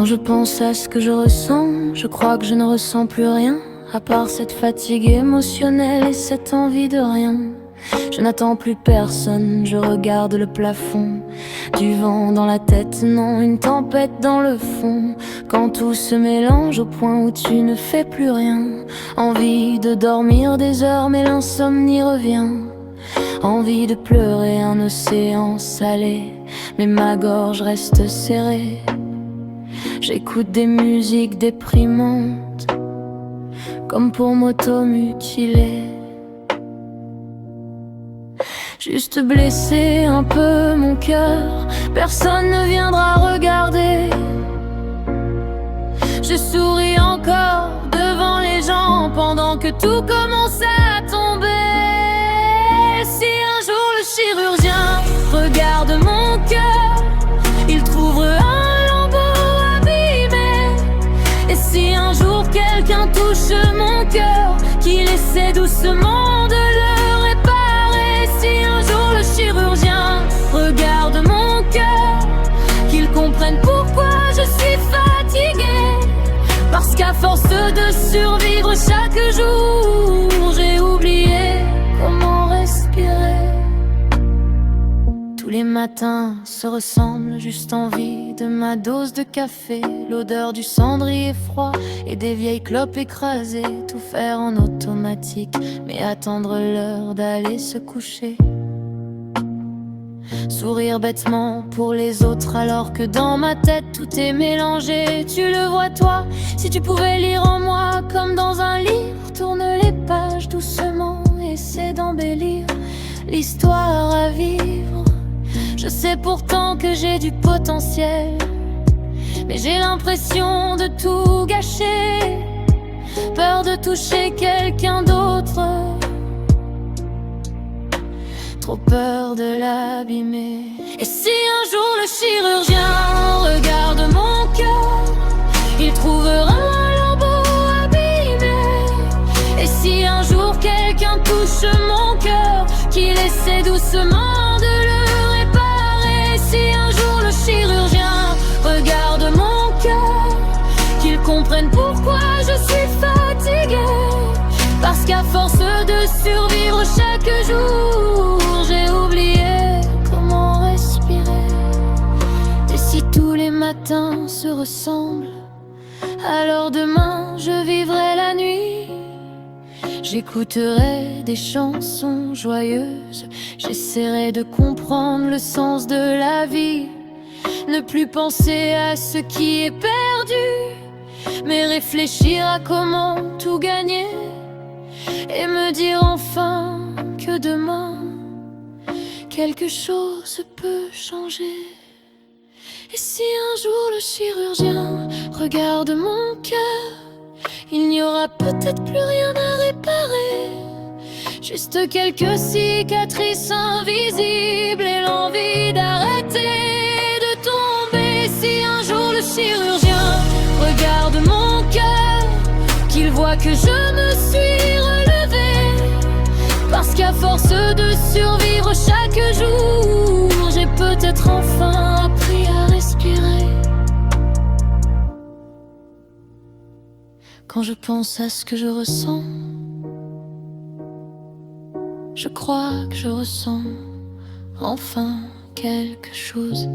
Quand je pense à ce que je ressens, je crois que je ne ressens plus rien, à part cette fatigue émotionnelle et cette envie de rien. Je n'attends plus personne, je regarde le plafond. Du vent dans la tête, non, une tempête dans le fond. Quand tout se mélange au point où tu ne fais plus rien. Envie de dormir des heures, mais l'insomnie revient. Envie de pleurer un océan salé, mais ma gorge reste serrée. J'écoute des musiques déprimantes, comme pour m'automutiler. Juste blesser un peu mon cœur, personne ne viendra regarder. Je souris encore devant les gens pendant que tout commence à tomber. Si un jour le chirurgien regarde mon cœur, il trouvera un lambeau abîmé. Et si un jour quelqu'un touche mon cœur, qu'il essaie doucement de le réparer. Si un jour le chirurgien regarde mon cœur, qu'il comprenne pourquoi je suis fatiguée. Parce qu'à force de survivre chaque jour, j'ai oublié comment respirer. Tous les matins se ressemblent, juste envie de ma dose de café. L'odeur du cendrier froid et des vieilles clopes écrasées. Tout faire en automatique, mais attendre l'heure d'aller se coucher. Sourire bêtement pour les autres alors que dans ma tête tout est mélangé. Tu le vois toi, si tu pouvais lire en moi comme dans un livre. Tourne les pages doucement, essaie d'embellir l'histoire à vivre. Je sais pourtant que j'ai du potentiel, mais j'ai l'impression de tout gâcher. Peur de toucher quelqu'un d'autre, trop peur de l'abîmer. Et si un jour le chirurgien regarde mon cœur, il trouvera un lambeau abîmé. Et si un jour quelqu'un touche mon cœur, qu'il essaie doucement de le réparer. Si un jour le chirurgien regarde mon cœur, qu'il comprenne pourquoi je suis fatiguée. Parce qu'à force de survivre chaque jour, j'ai oublié comment respirer. Et si tous les matins se ressemblent, alors demain je vivrai la nuit. J'écouterai des chansons joyeuses, j'essaierai de comprendre le sens de la vie. Ne plus penser à ce qui est perdu, mais réfléchir à comment tout gagner. Et me dire enfin que demain quelque chose peut changer. Et si un jour le chirurgien regarde mon cœur, il n'y aura peut-être plus rien à réparer, juste quelques cicatrices invisibles et l'envie d'arrêter de tomber. Si un jour le chirurgien regarde mon cœur, qu'il voit que je me suis relevée. Parce qu'à force de survivre chaque jour, j'ai peut-être enfin appris à respirer. Quand je pense à ce que je ressens, je crois que je ressens enfin quelque chose.